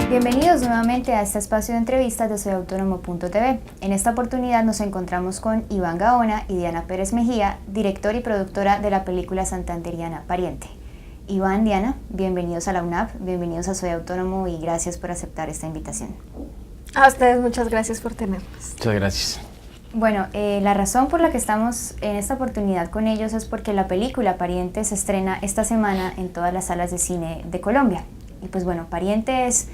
Bienvenidos nuevamente a este espacio de entrevistas de soyautónomo.tv. En esta oportunidad nos encontramos con Iván Gaona y Diana Pérez Mejía, director y productora de la película santanderiana Pariente. Iván, Diana, bienvenidos a la UNAP, bienvenidos a Soy Autónomo y gracias por aceptar esta invitación. A ustedes muchas gracias por tenernos. Muchas gracias. Bueno, la razón por la que estamos en esta oportunidad con ellos es porque la película Pariente se estrena esta semana en todas las salas de cine de Colombia. Y pues bueno, Pariente es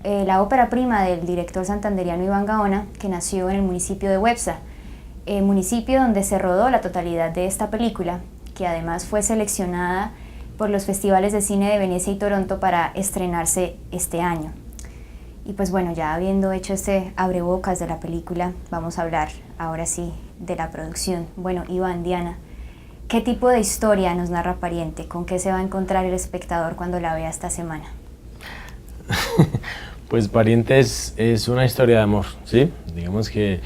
la ópera prima del director santanderiano Iván Gaona, que nació en el municipio de Websa, municipio donde se rodó la totalidad de esta película, que además fue seleccionada por los festivales de cine de Venecia y Toronto para estrenarse este año. Y pues bueno, ya habiendo hecho este abrebocas de la película, vamos a hablar ahora sí de la producción. Bueno, Iván, Diana, ¿qué tipo de historia nos narra Pariente? ¿Con qué se va a encontrar el espectador cuando la vea esta semana? Pues Pariente es una historia de amor, ¿sí? Digamos que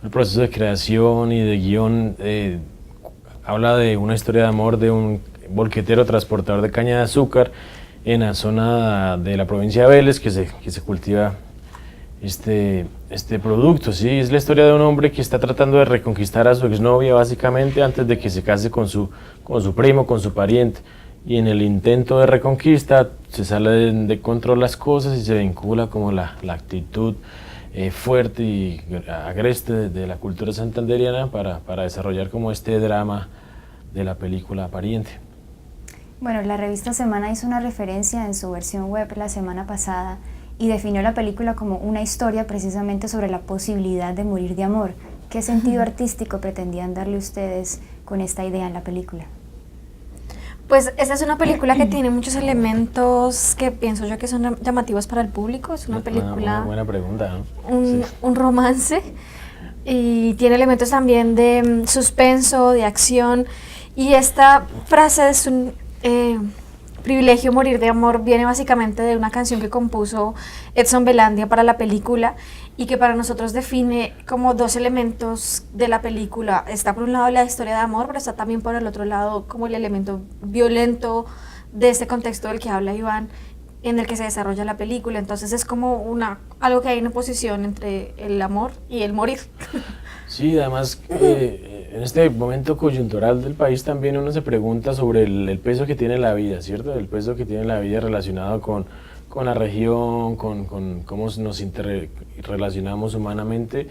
el proceso de creación y de guión habla de una historia de amor de un volquetero transportador de caña de azúcar en la zona de la provincia de Vélez que se cultiva este producto, ¿sí? Es la historia de un hombre que está tratando de reconquistar a su exnovia básicamente antes de que se case con su primo, con su pariente. Y en el intento de reconquista se sale de control las cosas y se vincula como la actitud fuerte y agreste de la cultura santanderiana para desarrollar como este drama de la película Pariente. Bueno, la revista Semana hizo una referencia en su versión web la semana pasada y definió la película como una historia precisamente sobre la posibilidad de morir de amor. ¿Qué sentido artístico pretendían darle ustedes con esta idea en la película? Pues esta es una película que tiene muchos elementos que pienso yo que son llamativos para el público. Es una película... Una buena pregunta, ¿no? Un romance, y tiene elementos también de suspenso, de acción, y esta frase es un privilegio morir de amor viene básicamente de una canción que compuso Edson Belandia para la película y que para nosotros define como dos elementos de la película. Está por un lado la historia de amor, pero está también por el otro lado como el elemento violento de este contexto del que habla Iván, en el que se desarrolla la película. Entonces es como algo que hay en oposición entre el amor y el morir. Sí, además en este momento coyuntural del país también uno se pregunta sobre el peso que tiene la vida, ¿cierto? El peso que tiene la vida relacionado con la región, con cómo nos interrelacionamos humanamente,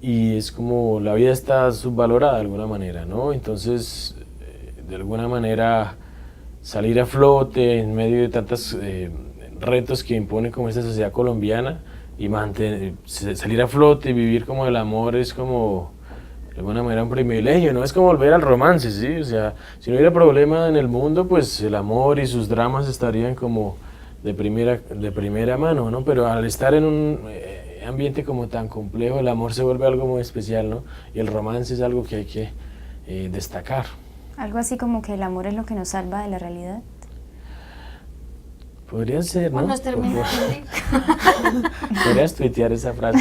y es como la vida está subvalorada de alguna manera, ¿no? Entonces, de alguna manera, salir a flote en medio de tantos retos que impone como esta sociedad colombiana y salir a flote y vivir como el amor es como de alguna manera un privilegio, ¿no? Es como volver al romance, ¿sí? O sea, si no hubiera problema en el mundo, pues el amor y sus dramas estarían como de primera mano, ¿no? Pero al estar en un ambiente como tan complejo, el amor se vuelve algo muy especial, ¿no? Y el romance es algo que hay que destacar. Algo así como que el amor es lo que nos salva de la realidad. Podría ser, ¿no? Nos termina. Podrías tuitear esa frase.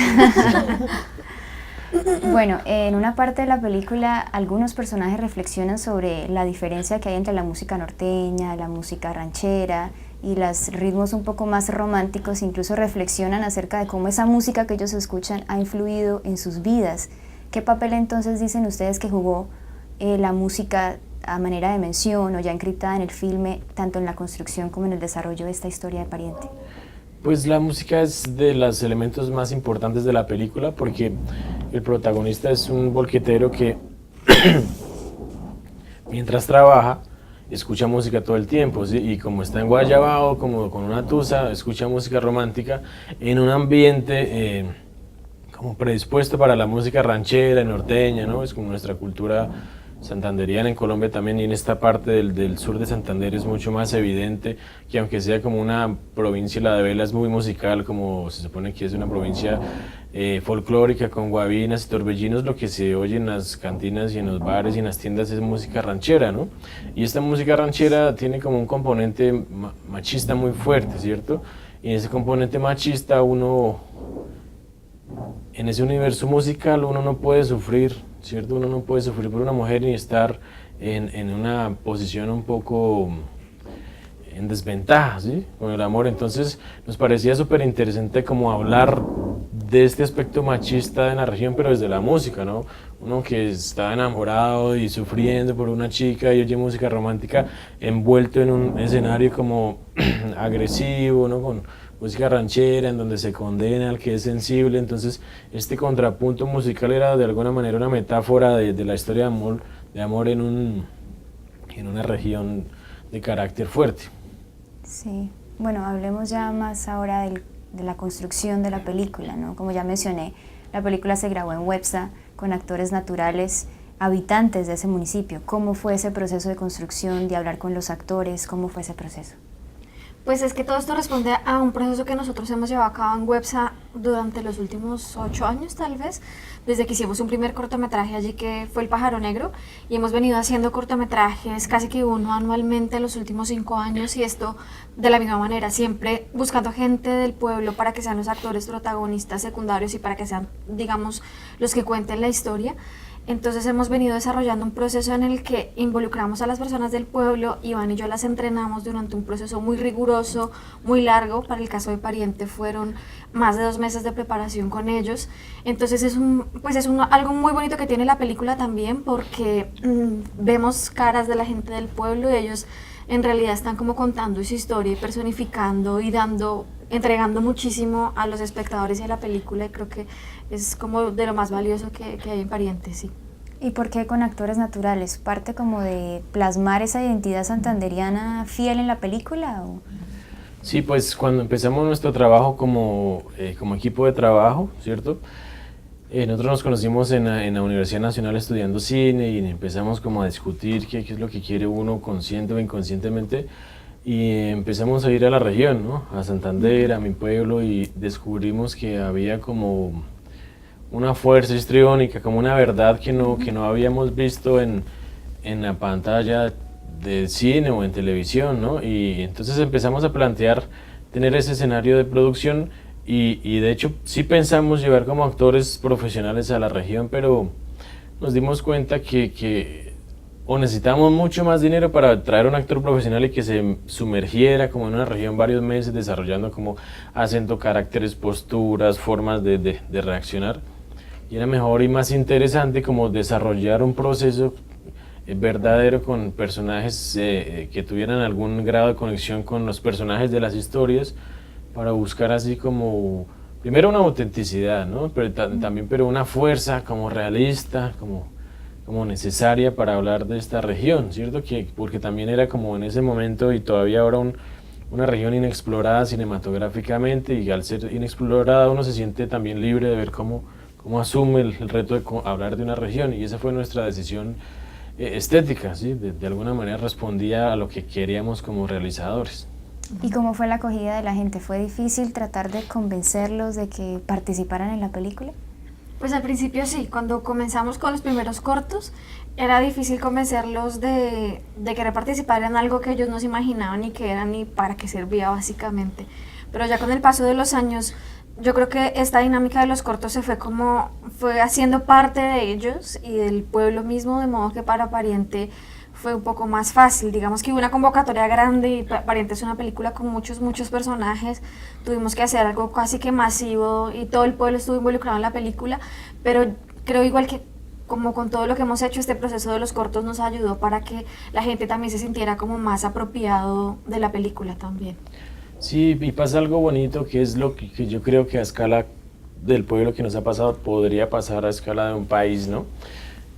Bueno, en una parte de la película algunos personajes reflexionan sobre la diferencia que hay entre la música norteña, la música ranchera y los ritmos un poco más románticos. Incluso reflexionan acerca de cómo esa música que ellos escuchan ha influido en sus vidas. ¿Qué papel entonces dicen ustedes que jugó la música a manera de mención o ya encriptada en el filme, tanto en la construcción como en el desarrollo de esta historia de Pariente? Pues la música es de los elementos más importantes de la película porque el protagonista es un volquetero que mientras trabaja escucha música todo el tiempo, ¿sí? Y como está en Guayabao, como con una tusa, escucha música romántica en un ambiente como predispuesto para la música ranchera, norteña, ¿no? Es como nuestra cultura santanderiana en Colombia también, y en esta parte del sur de Santander es mucho más evidente que aunque sea como una provincia, la de Vela es muy musical, como se supone que es una provincia folclórica con guabinas y torbellinos, lo que se oye en las cantinas y en los bares y en las tiendas es música ranchera, ¿no? Y esta música ranchera tiene como un componente machista muy fuerte, ¿cierto? Y en ese componente machista en ese universo musical uno no puede sufrir, ¿cierto? Uno no puede sufrir por una mujer ni estar en una posición un poco en desventaja, ¿sí? Con el amor. Entonces nos parecía súper interesante como hablar de este aspecto machista en la región, pero desde la música, ¿no? Uno que está enamorado y sufriendo por una chica y oye música romántica envuelto en un escenario como agresivo, ¿no? Con música ranchera en donde se condena al que es sensible. Entonces este contrapunto musical era de alguna manera una metáfora de la historia de amor en una región de carácter fuerte. Sí, bueno, hablemos ya más ahora de la construcción de la película, ¿no? Como ya mencioné, la película se grabó en Websa con actores naturales, habitantes de ese municipio. ¿Cómo fue ese proceso de construcción, de hablar con los actores? ¿Cómo fue ese proceso? Pues es que todo esto responde a un proceso que nosotros hemos llevado a cabo en Websa durante los últimos 8 años tal vez, desde que hicimos un primer cortometraje allí que fue El Pájaro Negro, y hemos venido haciendo cortometrajes casi que uno anualmente los últimos 5 años, y esto de la misma manera, siempre buscando gente del pueblo para que sean los actores protagonistas secundarios y para que sean, digamos, los que cuenten la historia. Entonces hemos venido desarrollando un proceso en el que involucramos a las personas del pueblo. Iván y yo las entrenamos durante un proceso muy riguroso, muy largo. Para el caso de Pariente fueron más de 2 meses de preparación con ellos. Entonces es algo muy bonito que tiene la película también, porque vemos caras de la gente del pueblo y ellos en realidad están como contando su historia y personificando y entregando muchísimo a los espectadores y a la película, y creo que es como de lo más valioso que hay en Pariente, sí. ¿Y por qué con actores naturales? ¿Parte como de plasmar esa identidad santanderiana fiel en la película? ¿O? Sí, pues cuando empezamos nuestro trabajo como equipo de trabajo, ¿cierto? Nosotros nos conocimos en la Universidad Nacional estudiando cine y empezamos como a discutir qué es lo que quiere uno consciente o inconscientemente, y empezamos a ir a la región, ¿no? A Santander, a mi pueblo, y descubrimos que había como una fuerza histriónica, como una verdad que no habíamos visto en la pantalla de cine o en televisión, ¿no? Y entonces empezamos a plantear tener ese escenario de producción. Y de hecho sí pensamos llevar como actores profesionales a la región, pero nos dimos cuenta que o necesitamos mucho más dinero para traer un actor profesional y que se sumergiera como en una región varios meses desarrollando como acento, caracteres, posturas, formas de reaccionar, y era mejor y más interesante como desarrollar un proceso verdadero con personajes que tuvieran algún grado de conexión con los personajes de las historias, para buscar así como, primero una autenticidad, ¿no? Pero también una fuerza como realista, como necesaria para hablar de esta región, ¿cierto? Porque también era como en ese momento y todavía ahora una región inexplorada cinematográficamente, y al ser inexplorada uno se siente también libre de ver cómo asume el reto de hablar de una región, y esa fue nuestra decisión estética, ¿sí? De alguna manera respondía a lo que queríamos como realizadores. ¿Y cómo fue la acogida de la gente? ¿Fue difícil tratar de convencerlos de que participaran en la película? Pues al principio sí, cuando comenzamos con los primeros cortos, era difícil convencerlos de querer participar en algo que ellos no se imaginaban ni qué era ni para qué servía básicamente. Pero ya con el paso de los años, yo creo que esta dinámica de los cortos se fue haciendo parte de ellos y del pueblo mismo, de modo que para Pariente fue un poco más fácil. Digamos que hubo una convocatoria grande y Pariente es una película con muchos personajes, tuvimos que hacer algo casi que masivo y todo el pueblo estuvo involucrado en la película, pero creo igual que como con todo lo que hemos hecho, este proceso de los cortos nos ayudó para que la gente también se sintiera como más apropiado de la película también. Sí, y pasa algo bonito, que es lo que yo creo que a escala del pueblo que nos ha pasado podría pasar a escala de un país, ¿no?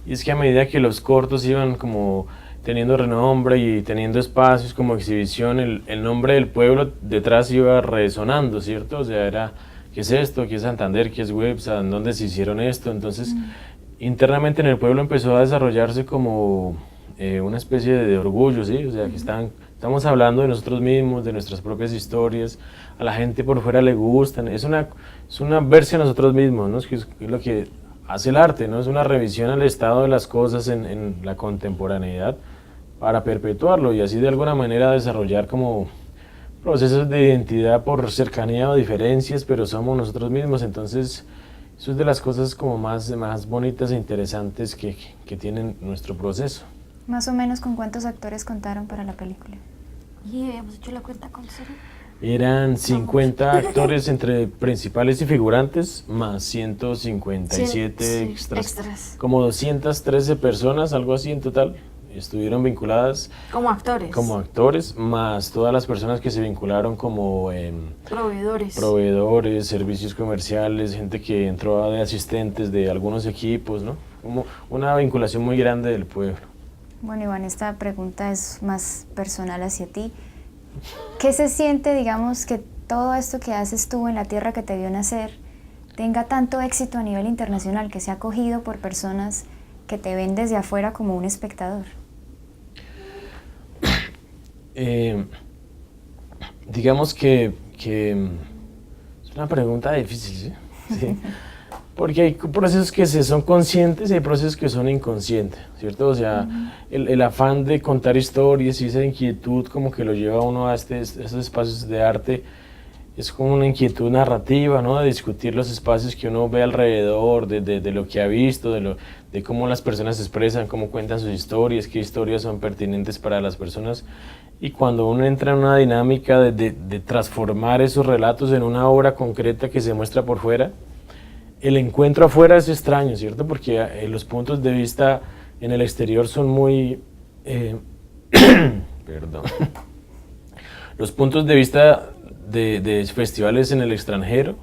Y es que a medida que los cortos iban como teniendo renombre y teniendo espacios como exhibición, el nombre del pueblo detrás iba resonando, ¿cierto? O sea, era, ¿qué es esto? ¿Qué es Santander? ¿Qué es Websa? ¿En dónde se hicieron esto? Entonces, internamente en el pueblo empezó a desarrollarse como una especie de orgullo, ¿sí? O sea, que estamos hablando de nosotros mismos, de nuestras propias historias, a la gente por fuera le gustan, es una verse a nosotros mismos, ¿no? Es lo que hace el arte, ¿no? Es una revisión al estado de las cosas en la contemporaneidad, para perpetuarlo y así de alguna manera desarrollar como procesos de identidad por cercanía o diferencias, pero somos nosotros mismos. Entonces eso es de las cosas como más bonitas e interesantes que tienen nuestro proceso. Más o menos, ¿con cuántos actores contaron para la película? Y habíamos hecho la cuenta con cero. Eran 50 actores entre principales y figurantes, más 157 extras. Como 213 personas, algo así en total, estuvieron vinculadas como actores, más todas las personas que se vincularon como proveedores, servicios comerciales, gente que entró de asistentes de algunos equipos, ¿no? Como una vinculación muy grande del pueblo. Bueno, Iván, esta pregunta es más personal hacia ti. ¿Qué se siente, digamos, que todo esto que haces tú en la tierra que te vio nacer tenga tanto éxito a nivel internacional, que sea acogido por personas que te ven desde afuera como un espectador? Digamos que es una pregunta difícil, ¿sí? Sí. Porque hay procesos que son conscientes y hay procesos que son inconscientes, ¿cierto? O sea, el afán de contar historias y esa inquietud como que lo lleva a uno a esos espacios de arte, es como una inquietud narrativa, ¿no? De discutir los espacios que uno ve alrededor, de lo que ha visto, de cómo las personas se expresan, cómo cuentan sus historias, qué historias son pertinentes para las personas. Y cuando uno entra en una dinámica de transformar esos relatos en una obra concreta que se muestra por fuera, el encuentro afuera es extraño, ¿cierto? Porque los puntos de vista en el exterior son muy... perdón. Los puntos de vista de festivales en el extranjero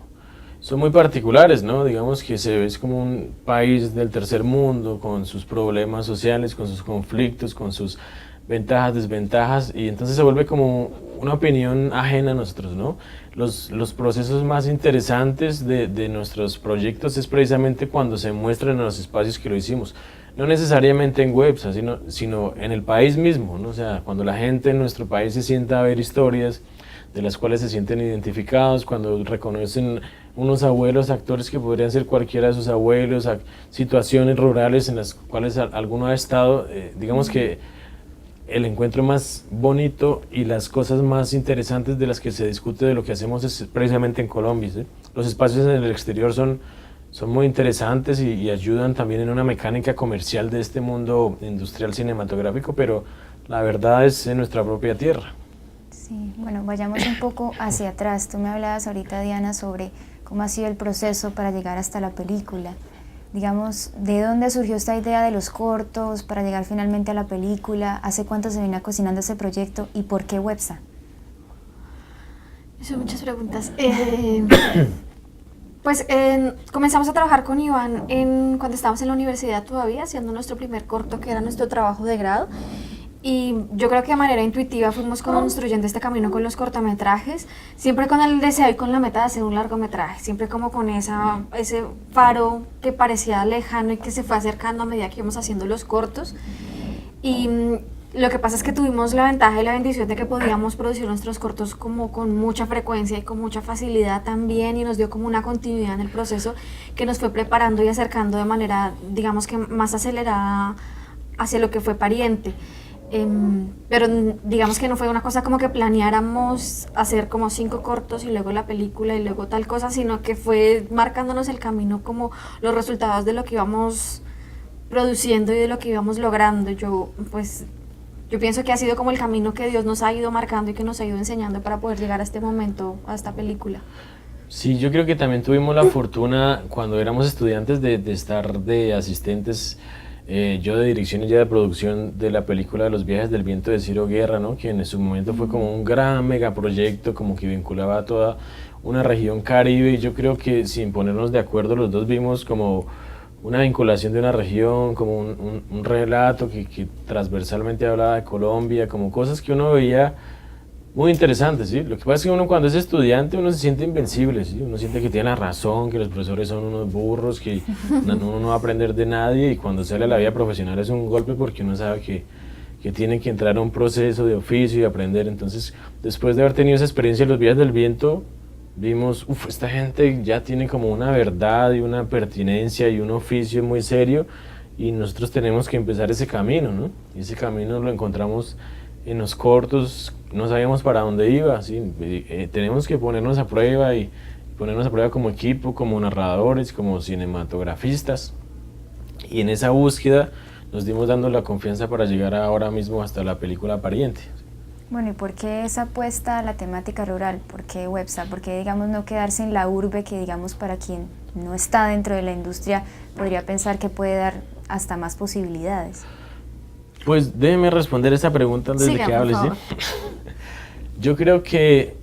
son muy particulares, ¿no? Digamos que se ve como un país del tercer mundo, con sus problemas sociales, con sus conflictos, con sus ventajas, desventajas, y entonces se vuelve como una opinión ajena a nosotros, ¿no? Los procesos más interesantes de nuestros proyectos es precisamente cuando se muestran en los espacios que lo hicimos, no necesariamente en webs, sino en el país mismo, ¿no? O sea, cuando la gente en nuestro país se sienta a ver historias de las cuales se sienten identificados, cuando reconocen unos abuelos, actores que podrían ser cualquiera de sus abuelos, situaciones rurales en las cuales alguno ha estado, digamos que el encuentro más bonito y las cosas más interesantes de las que se discute de lo que hacemos es precisamente en Colombia, ¿sí? Los espacios en el exterior son muy interesantes y ayudan también en una mecánica comercial de este mundo industrial cinematográfico, pero la verdad es en nuestra propia tierra. Sí, bueno, vayamos un poco hacia atrás. Tú me hablabas ahorita, Diana, sobre cómo ha sido el proceso para llegar hasta la película. Digamos, ¿de dónde surgió esta idea de los cortos para llegar finalmente a la película? ¿Hace cuánto se venía cocinando ese proyecto y por qué Websa? Son muchas preguntas. Pues comenzamos a trabajar con Iván cuando estábamos en la universidad todavía, haciendo nuestro primer corto, que era nuestro trabajo de grado. Y yo creo que de manera intuitiva fuimos construyendo este camino con los cortometrajes, siempre con el deseo y con la meta de hacer un largometraje, siempre como con ese faro que parecía lejano y que se fue acercando a medida que íbamos haciendo los cortos. Y lo que pasa es que tuvimos la ventaja y la bendición de que podíamos producir nuestros cortos como con mucha frecuencia y con mucha facilidad también, y nos dio como una continuidad en el proceso que nos fue preparando y acercando de manera, digamos que más acelerada hacia lo que fue Pariente. Pero digamos que no fue una cosa como que planeáramos hacer como 5 cortos y luego la película y luego tal cosa, sino que fue marcándonos el camino como los resultados de lo que íbamos produciendo y de lo que íbamos logrando. Yo pienso que ha sido como el camino que Dios nos ha ido marcando y que nos ha ido enseñando para poder llegar a este momento, a esta película. Sí, yo creo que también tuvimos la fortuna cuando éramos estudiantes de estar de asistentes, yo de dirección y ya de producción de la película de Los viajes del viento de Ciro Guerra, ¿no? Que en su momento fue como un gran megaproyecto, como que vinculaba a toda una región caribe, y yo creo que sin ponernos de acuerdo los dos vimos como una vinculación de una región, como un relato que transversalmente hablaba de Colombia, como cosas que uno veía muy interesantes, ¿sí? Lo que pasa es que uno cuando es estudiante uno se siente invencible, ¿sí? Uno siente que tiene la razón, que los profesores son unos burros, que uno no va a aprender de nadie, y cuando sale a la vida profesional es un golpe porque uno sabe que tiene que entrar a un proceso de oficio y aprender. Entonces, después de haber tenido esa experiencia en Los viajes del viento, vimos, esta gente ya tiene como una verdad y una pertinencia y un oficio muy serio, y nosotros tenemos que empezar ese camino, ¿no? Y ese camino lo encontramos en los cortos, no sabíamos para dónde iba, ¿sí? Tenemos que ponernos a prueba y ponernos a prueba como equipo, como narradores, como cinematografistas, y en esa búsqueda nos dimos dando la confianza para llegar ahora mismo hasta la película Pariente. Bueno, ¿y por qué esa apuesta a la temática rural? ¿Por qué Websa? ¿Por qué, digamos, no quedarse en la urbe que, digamos, para quien no está dentro de la industria podría pensar que puede dar hasta más posibilidades? Pues déjeme responder esa pregunta antes de que hables, ¿sí? Yo creo que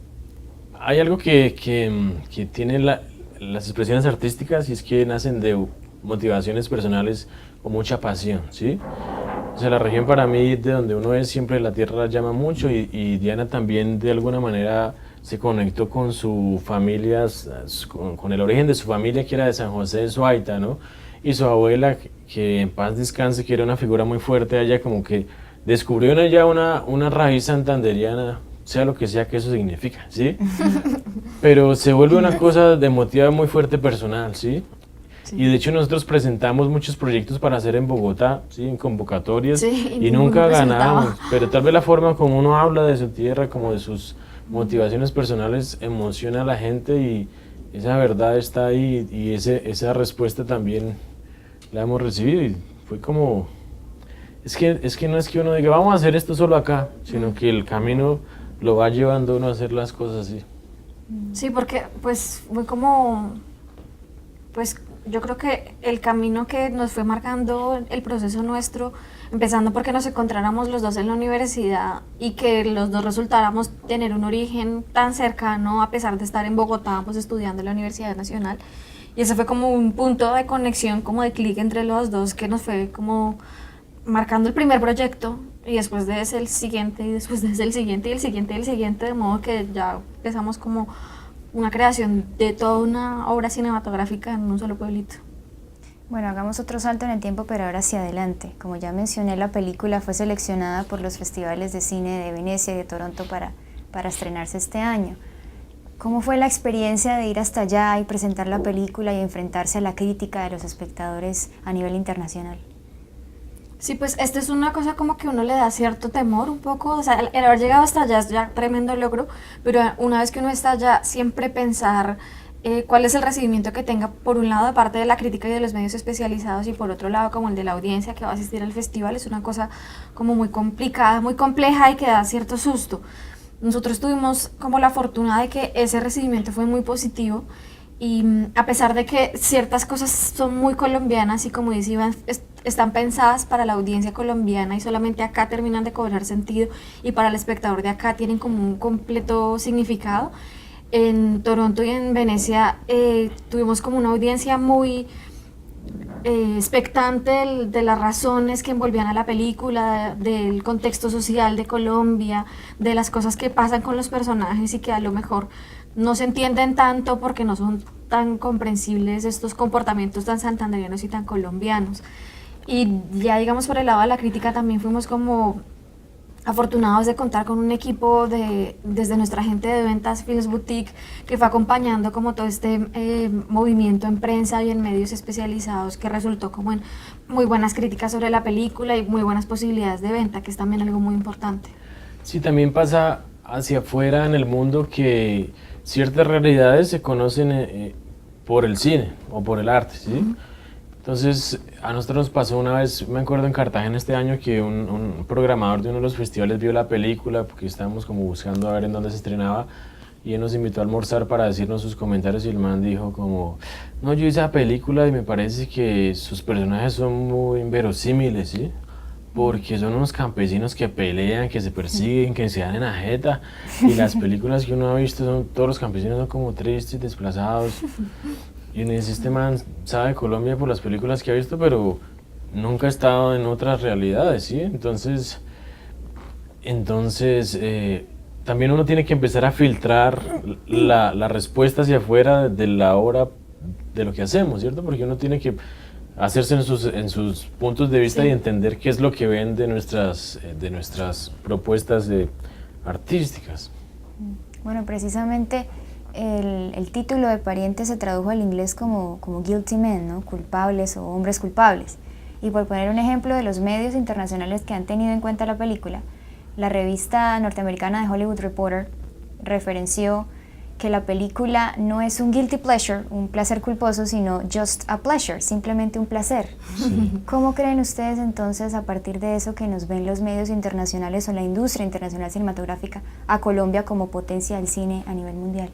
hay algo que tiene las expresiones artísticas, y es que nacen de motivaciones personales con mucha pasión, ¿sí? O sea, la región para mí, de donde uno es, siempre la tierra la llama mucho, y Diana también de alguna manera se conectó con su familia, con el origen de su familia, que era de San José de Suaita, ¿no? Y su abuela, que en paz descanse, que era una figura muy fuerte allá, como que descubrió en ella una raíz santanderiana, sea lo que sea que eso significa, ¿sí? Pero se vuelve una cosa de motiva muy fuerte personal, ¿sí? Sí. Y de hecho nosotros presentamos muchos proyectos para hacer en Bogotá, ¿sí? En convocatorias, sí, y nunca ganamos, pero tal vez la forma como uno habla de su tierra, como de sus motivaciones personales, emociona a la gente, y esa verdad está ahí, y esa respuesta también la hemos recibido, y fue como, es que no es que uno diga vamos a hacer esto solo acá, sino que el camino lo va llevando uno a hacer las cosas así. Sí, porque pues fue como, pues yo creo que el camino que nos fue marcando el proceso nuestro, empezando porque nos encontráramos los dos en la universidad y que los dos resultáramos tener un origen tan cercano a pesar de estar en Bogotá, pues estudiando en la Universidad Nacional. Y ese fue como un punto de conexión, como de clic entre los dos, que nos fue como marcando el primer proyecto, y después de ese el siguiente, y después de ese el siguiente, y el siguiente, y el siguiente, de modo que ya empezamos como una creación de toda una obra cinematográfica en un solo pueblito. Bueno, hagamos otro salto en el tiempo, pero ahora hacia adelante. Como ya mencioné, la película fue seleccionada por los festivales de cine de Venecia y de Toronto para estrenarse este año. ¿Cómo fue la experiencia de ir hasta allá y presentar la película y enfrentarse a la crítica de los espectadores a nivel internacional? Sí, pues esta es una cosa como que uno le da cierto temor un poco, o sea, el haber llegado hasta allá es ya tremendo logro, pero una vez que uno está allá, siempre pensar cuál es el recibimiento que tenga, por un lado, de parte de la crítica y de los medios especializados, y por otro lado, como el de la audiencia que va a asistir al festival, es una cosa como muy complicada, muy compleja, y que da cierto susto. Nosotros tuvimos como la fortuna de que ese recibimiento fue muy positivo, y a pesar de que ciertas cosas son muy colombianas y, como dice Iván, están pensadas para la audiencia colombiana y solamente acá terminan de cobrar sentido, y para el espectador de acá tienen como un completo significado, en Toronto y en Venecia tuvimos como una audiencia muy expectante de las razones que envolvían a la película, del contexto social de Colombia, de las cosas que pasan con los personajes y que a lo mejor no se entienden tanto porque no son tan comprensibles estos comportamientos tan santanderianos y tan colombianos. Y ya digamos por el lado de la crítica también fuimos como afortunados de contar con un equipo desde nuestra gente de ventas Films Boutique, que fue acompañando como todo este movimiento en prensa y en medios especializados, que resultó como en muy buenas críticas sobre la película y muy buenas posibilidades de venta, que es también algo muy importante. Sí, también pasa hacia afuera en el mundo que ciertas realidades se conocen por el cine o por el arte, ¿sí? Uh-huh. Entonces, a nosotros nos pasó una vez, me acuerdo en Cartagena este año, que un programador de uno de los festivales vio la película, porque estábamos como buscando a ver en dónde se estrenaba, y él nos invitó a almorzar para decirnos sus comentarios, y el man dijo como, no, yo hice la película y me parece que sus personajes son muy inverosímiles, ¿sí? Porque son unos campesinos que pelean, que se persiguen, que se dan en la jeta, y las películas que uno ha visto, todos los campesinos son como tristes, desplazados. Y uno dice, este man sabe de Colombia por las películas que ha visto, pero nunca ha estado en otras realidades, ¿sí? Entonces también uno tiene que empezar a filtrar la respuesta hacia afuera de la obra, de lo que hacemos, ¿cierto? Porque uno tiene que hacerse en sus puntos de vista, sí, y entender qué es lo que ven de nuestras propuestas artísticas. Bueno, precisamente el título de Parientes se tradujo al inglés como Guilty Men, ¿no? Culpables o hombres culpables. Y por poner un ejemplo de los medios internacionales que han tenido en cuenta la película, la revista norteamericana The Hollywood Reporter referenció que la película no es un guilty pleasure, un placer culposo, sino just a pleasure, simplemente un placer. Sí. ¿Cómo creen ustedes entonces, a partir de eso que nos ven los medios internacionales o la industria internacional cinematográfica, a Colombia como potencia del cine a nivel mundial?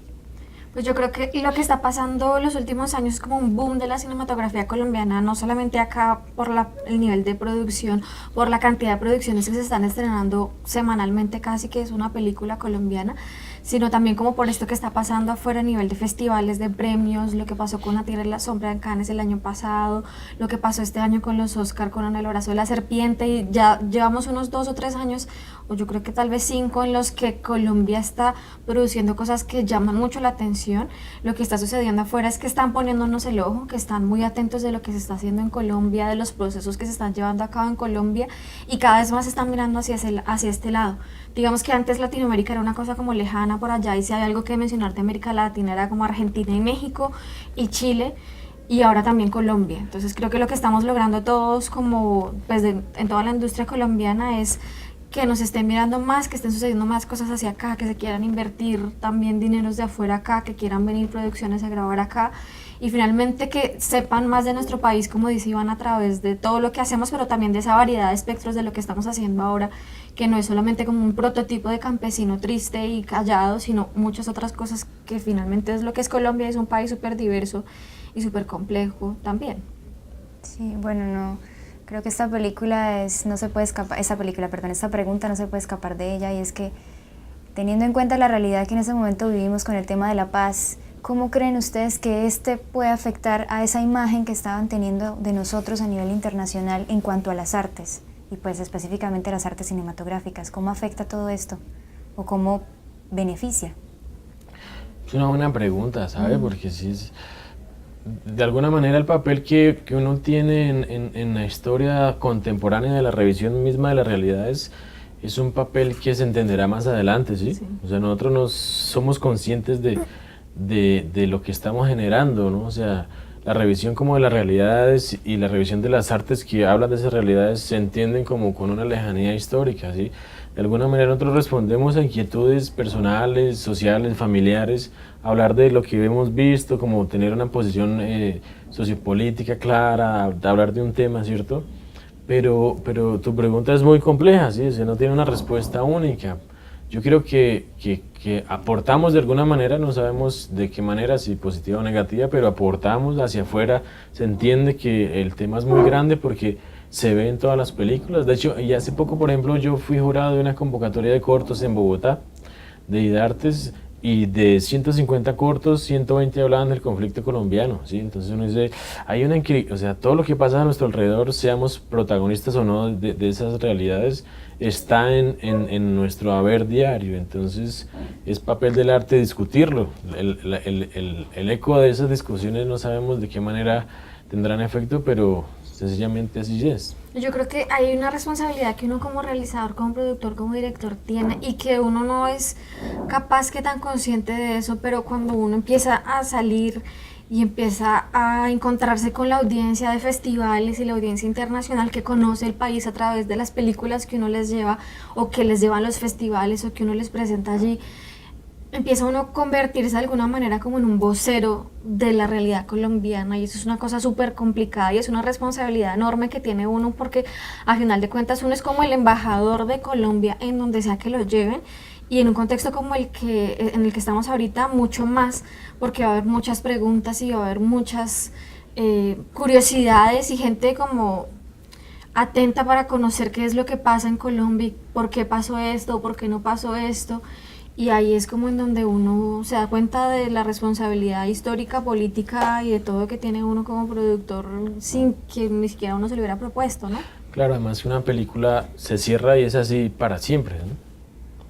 Pues yo creo que lo que está pasando en los últimos años es como un boom de la cinematografía colombiana, no solamente acá por el nivel de producción, por la cantidad de producciones que se están estrenando semanalmente, casi que es una película colombiana, sino también como por esto que está pasando afuera a nivel de festivales, de premios, lo que pasó con La Tierra y la Sombra en Cannes el año pasado, lo que pasó este año con los Oscar con El Abrazo de la Serpiente, y ya llevamos unos 2 o 3 años, o yo creo que tal vez 5, en los que Colombia está produciendo cosas que llaman mucho la atención. Lo que está sucediendo afuera es que están poniéndonos el ojo, que están muy atentos de lo que se está haciendo en Colombia, de los procesos que se están llevando a cabo en Colombia, y cada vez más están mirando hacia este lado. Digamos que antes Latinoamérica era una cosa como lejana por allá, y si hay algo que mencionar de América Latina era como Argentina y México y Chile, y ahora también Colombia. Entonces creo que lo que estamos logrando todos como pues en toda la industria colombiana es que nos estén mirando más, que estén sucediendo más cosas hacia acá, que se quieran invertir también dineros de afuera acá, que quieran venir producciones a grabar acá, y finalmente que sepan más de nuestro país, como dice Iván, a través de todo lo que hacemos, pero también de esa variedad de espectros de lo que estamos haciendo ahora, que no es solamente como un prototipo de campesino triste y callado, sino muchas otras cosas que finalmente es lo que es Colombia, es un país súper diverso y súper complejo también. Sí, bueno, no, creo que esta pregunta no se puede escapar de ella, y es que, teniendo en cuenta la realidad que en este momento vivimos con el tema de la paz, ¿cómo creen ustedes que puede afectar a esa imagen que estaban teniendo de nosotros a nivel internacional en cuanto a las artes, y pues específicamente las artes cinematográficas? ¿Cómo afecta todo esto? ¿O cómo beneficia? Es una buena pregunta, ¿sabe? Porque sí es, de alguna manera el papel que uno tiene en la historia contemporánea de la revisión misma de la realidad es un papel que se entenderá más adelante, ¿sí? Sí. O sea, nosotros somos conscientes de lo que estamos generando, ¿no? O sea, la revisión como de las realidades y la revisión de las artes que hablan de esas realidades se entienden como con una lejanía histórica, ¿sí? De alguna manera nosotros respondemos a inquietudes personales, sociales, familiares, hablar de lo que hemos visto, como tener una posición sociopolítica clara, hablar de un tema, ¿cierto? Pero tu pregunta es muy compleja, ¿sí? O sea, no tiene una respuesta única. Yo creo que aportamos de alguna manera, no sabemos de qué manera, si positiva o negativa, pero aportamos hacia afuera. Se entiende que el tema es muy grande porque se ve en todas las películas. De hecho, y hace poco, por ejemplo, yo fui jurado de una convocatoria de cortos en Bogotá, de IDARTES, y de 150 cortos, 120 hablaban del conflicto colombiano, ¿sí? Entonces uno dice, o sea, todo lo que pasa a nuestro alrededor, seamos protagonistas o no de esas realidades, está en nuestro haber diario. Entonces es papel del arte discutirlo. El eco de esas discusiones no sabemos de qué manera tendrán efecto, pero sencillamente así es. Yo creo que hay una responsabilidad que uno como realizador, como productor, como director tiene, y que uno no es capaz que tan consciente de eso, pero cuando uno empieza a salir y empieza a encontrarse con la audiencia de festivales y la audiencia internacional que conoce el país a través de las películas que uno les lleva o que les llevan los festivales o que uno les presenta allí, empieza uno a convertirse de alguna manera como en un vocero de la realidad colombiana, y eso es una cosa súper complicada y es una responsabilidad enorme que tiene uno, porque a final de cuentas uno es como el embajador de Colombia en donde sea que lo lleven, y en un contexto como en el que estamos ahorita mucho más, porque va a haber muchas preguntas y va a haber muchas curiosidades y gente como atenta para conocer qué es lo que pasa en Colombia, por qué pasó esto, por qué no pasó esto. Y ahí es como en donde uno se da cuenta de la responsabilidad histórica, política y de todo que tiene uno como productor sin que ni siquiera uno se lo hubiera propuesto, ¿no? Claro, además que una película se cierra y es así para siempre, ¿no?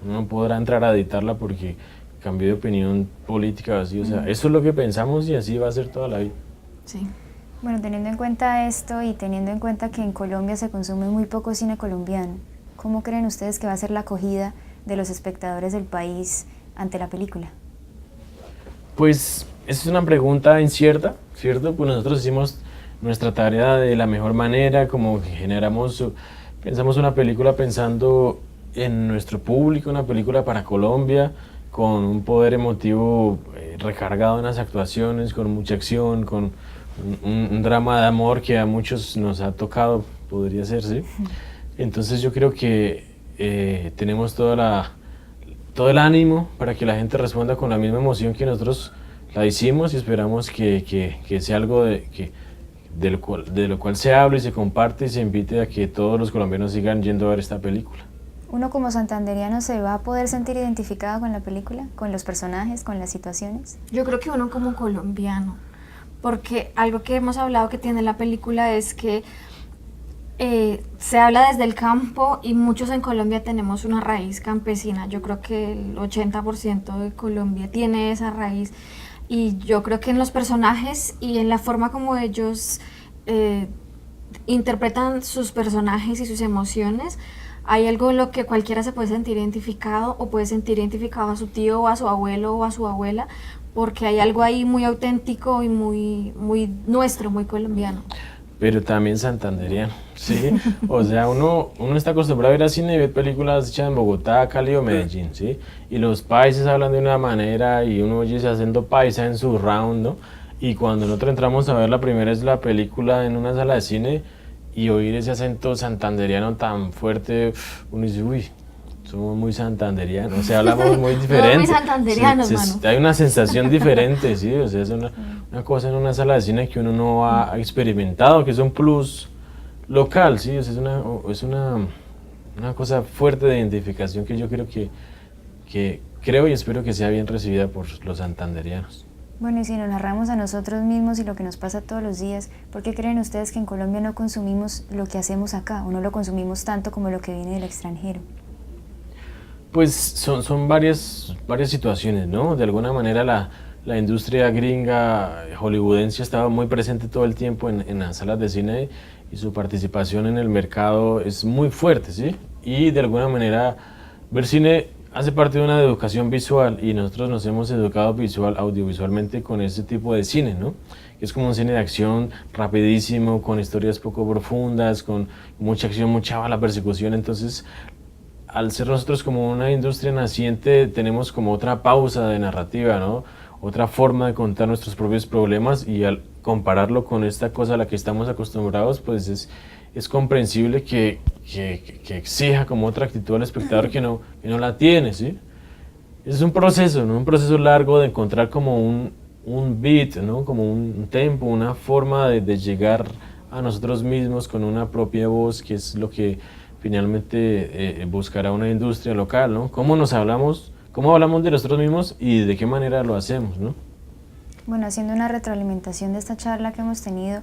Uno no podrá entrar a editarla porque cambió de opinión política o así, o sea, eso es lo que pensamos y así va a ser toda la vida. Sí. Bueno, teniendo en cuenta esto y teniendo en cuenta que en Colombia se consume muy poco cine colombiano, ¿cómo creen ustedes que va a ser la acogida de los espectadores del país ante la película? Pues esa es una pregunta incierta, ¿cierto? Pues nosotros hicimos nuestra tarea de la mejor manera, como que pensamos una película pensando en nuestro público, una película para Colombia, con un poder emotivo recargado en las actuaciones, con mucha acción, con un drama de amor que a muchos nos ha tocado, podría ser, ¿sí? Entonces yo creo que tenemos todo el ánimo para que la gente responda con la misma emoción que nosotros la hicimos, y esperamos que sea algo de lo cual se hable y se comparte y se invite a que todos los colombianos sigan yendo a ver esta película. ¿Uno como santanderiano se va a poder sentir identificado con la película, con los personajes, con las situaciones? Yo creo que uno como colombiano, porque algo que hemos hablado que tiene la película es que se habla desde el campo, y muchos en Colombia tenemos una raíz campesina. Yo creo que el 80% de Colombia tiene esa raíz, y yo creo que en los personajes y en la forma como ellos interpretan sus personajes y sus emociones, hay algo en lo que cualquiera se puede sentir identificado, o puede sentir identificado a su tío o a su abuelo o a su abuela, porque hay algo ahí muy auténtico y muy nuestro, muy colombiano. Pero también santanderiano, ¿sí? O sea, uno está acostumbrado a ir al cine y ver películas hechas en Bogotá, Cali o Medellín, ¿sí? Y los países hablan de una manera y uno oye ese acento paisa en su round, ¿no? Y cuando nosotros entramos a ver la primera vez la película en una sala de cine y oír ese acento santanderiano tan fuerte, uno dice, uy, somos muy santanderianos, o sea, hablamos muy diferente. Somos muy santanderianos, mano. Hay una sensación diferente, ¿sí? O sea, es una cosa en una sala de cine que uno no ha experimentado, que es un plus local, ¿sí? O sea, es una cosa fuerte de identificación que yo creo que creo y espero que sea bien recibida por los santanderianos. Bueno, y si nos narramos a nosotros mismos y lo que nos pasa todos los días, ¿por qué creen ustedes que en Colombia no consumimos lo que hacemos acá, o no lo consumimos tanto como lo que viene del extranjero? Pues son varias situaciones, ¿no? De alguna manera la industria gringa hollywoodense estaba muy presente todo el tiempo en las salas de cine, y su participación en el mercado es muy fuerte, ¿sí? Y de alguna manera ver cine hace parte de una educación visual, y nosotros nos hemos educado audiovisualmente con ese tipo de cine, ¿no? Es como un cine de acción rapidísimo, con historias poco profundas, con mucha acción, mucha bala, persecución. Entonces, al ser nosotros como una industria naciente, tenemos como otra pausa de narrativa, ¿no? Otra forma de contar nuestros propios problemas, y al compararlo con esta cosa a la que estamos acostumbrados, pues es comprensible que exija como otra actitud al espectador que no la tiene, ¿sí? Es un proceso, ¿no? Un proceso largo de encontrar como un beat, ¿no? Como un tempo, una forma de llegar a nosotros mismos con una propia voz, que es lo que finalmente buscará una industria local, ¿no? ¿Cómo hablamos de nosotros mismos y de qué manera lo hacemos, ¿no? Bueno, haciendo una retroalimentación de esta charla que hemos tenido,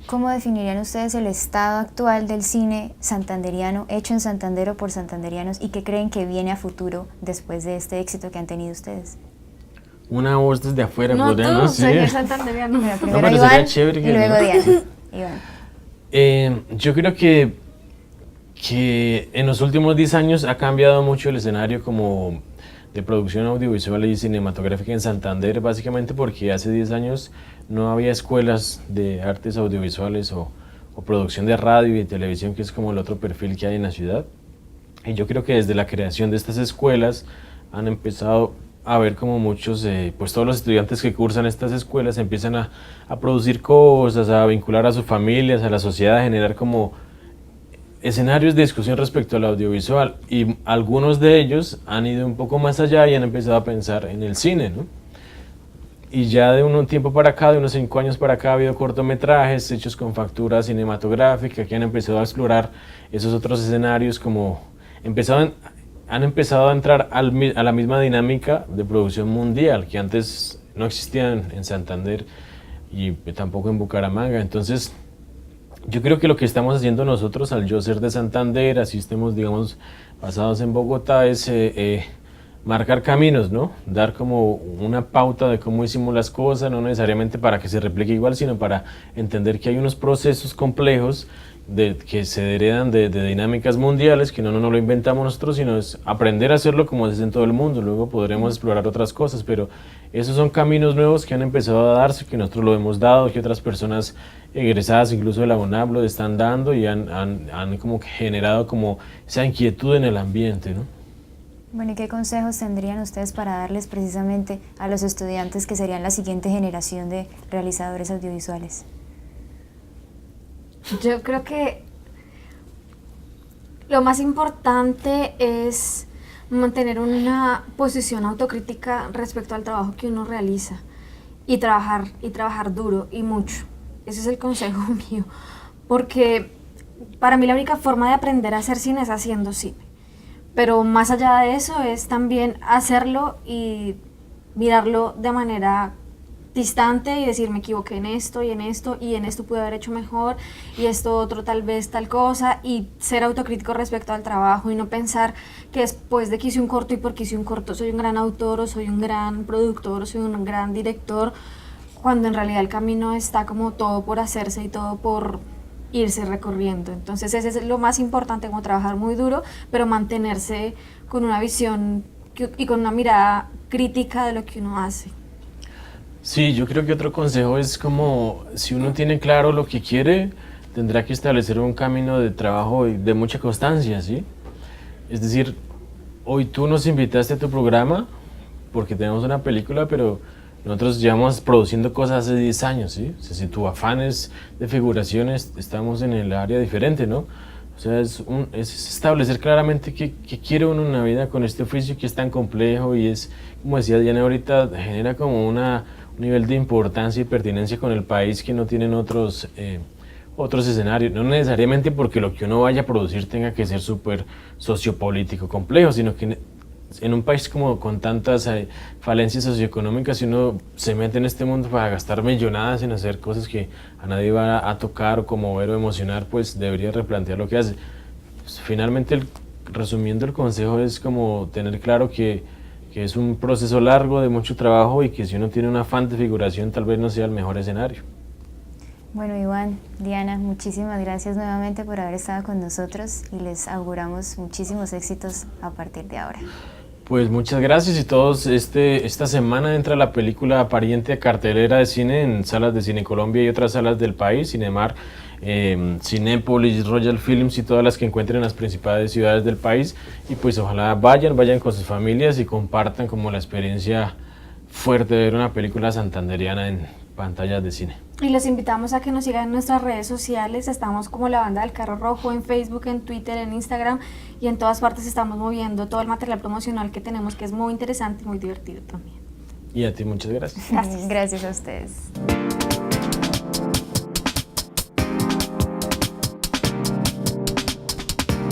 ¿cómo definirían ustedes el estado actual del cine santanderiano, hecho en Santander o por santanderianos, y qué creen que viene a futuro después de este éxito que han tenido ustedes? Una voz desde afuera, No, podríamos tú, señor santanderiano. Bueno, primero pero Iván sería chévere que y luego no. Diana. Iván. Yo creo que en los últimos 10 años ha cambiado mucho el escenario como de producción audiovisual y cinematográfica en Santander, básicamente porque hace 10 años no había escuelas de artes audiovisuales o producción de radio y de televisión, que es como el otro perfil que hay en la ciudad. Y yo creo que desde la creación de estas escuelas han empezado a ver como muchos, pues todos los estudiantes que cursan estas escuelas empiezan a producir cosas, a vincular a sus familias, a la sociedad, a generar como escenarios de discusión respecto al audiovisual, y algunos de ellos han ido un poco más allá y han empezado a pensar en el cine, ¿no? Y ya de un tiempo para acá, de unos 5 años para acá, ha habido cortometrajes hechos con factura cinematográfica que han empezado a explorar esos otros escenarios, como han empezado a entrar a la misma dinámica de producción mundial que antes no existían en Santander y tampoco en Bucaramanga. Entonces, yo creo que lo que estamos haciendo nosotros, al yo ser de Santander, así estemos, digamos, basados en Bogotá, es marcar caminos, ¿no? Dar como una pauta de cómo hicimos las cosas, no necesariamente para que se replique igual, sino para entender que hay unos procesos complejos que se heredan de dinámicas mundiales, que no lo inventamos nosotros, sino es aprender a hacerlo como se hace en todo el mundo. Luego podremos explorar otras cosas, pero esos son caminos nuevos que han empezado a darse, que nosotros lo hemos dado, que otras personas egresadas incluso de la UNAP lo están dando, y han como que generado como esa inquietud en el ambiente, ¿no? Bueno, ¿y qué consejos tendrían ustedes para darles precisamente a los estudiantes que serían la siguiente generación de realizadores audiovisuales? Yo creo que lo más importante es mantener una posición autocrítica respecto al trabajo que uno realiza y trabajar duro y mucho. Ese es el consejo mío, porque para mí la única forma de aprender a hacer cine es haciendo cine. Pero más allá de eso es también hacerlo y mirarlo de manera distante y decir me equivoqué en esto y en esto y en esto pude haber hecho mejor y esto otro tal vez tal cosa, y ser autocrítico respecto al trabajo y no pensar que después de que hice un corto y porque hice un corto soy un gran autor o soy un gran productor o soy un gran director, cuando en realidad el camino está como todo por hacerse y todo por irse recorriendo. Entonces ese es lo más importante, como trabajar muy duro, pero mantenerse con una visión y con una mirada crítica de lo que uno hace. Sí, yo creo que otro consejo es como si uno tiene claro lo que quiere, tendrá que establecer un camino de trabajo y de mucha constancia, ¿sí? Es decir, hoy tú nos invitaste a tu programa porque tenemos una película, pero nosotros llevamos produciendo cosas hace 10 años, ¿sí? O sea, si tu afán es de figuraciones, estamos en el área diferente, ¿no? O sea, es establecer claramente qué quiere uno en la vida con este oficio que es tan complejo y es, como decía Diana ahorita, genera como un nivel de importancia y pertinencia con el país que no tienen otros escenarios. No necesariamente porque lo que uno vaya a producir tenga que ser súper sociopolítico complejo, sino que en un país como con tantas falencias socioeconómicas, si uno se mete en este mundo para gastar millonadas en hacer cosas que a nadie va a tocar o conmover o emocionar, pues debería replantear lo que hace. Pues, finalmente, resumiendo el consejo es como tener claro que es un proceso largo de mucho trabajo y que si uno tiene un afán de figuración tal vez no sea el mejor escenario. Bueno, Iván, Diana, muchísimas gracias nuevamente por haber estado con nosotros y les auguramos muchísimos éxitos a partir de ahora. Pues muchas gracias y todos. Esta semana entra la película Pariente a cartelera de cine en salas de Cine Colombia y otras salas del país, Cinemar, Cinépolis, Royal Films y todas las que encuentren en las principales ciudades del país. Y pues ojalá vayan con sus familias y compartan como la experiencia fuerte de ver una película santandereana en pantallas de cine. Y los invitamos a que nos sigan en nuestras redes sociales. Estamos como La Banda del Carro Rojo en Facebook, en Twitter, en Instagram, y en todas partes estamos moviendo todo el material promocional que tenemos, que es muy interesante y muy divertido también. Y a ti muchas gracias. Gracias a ustedes.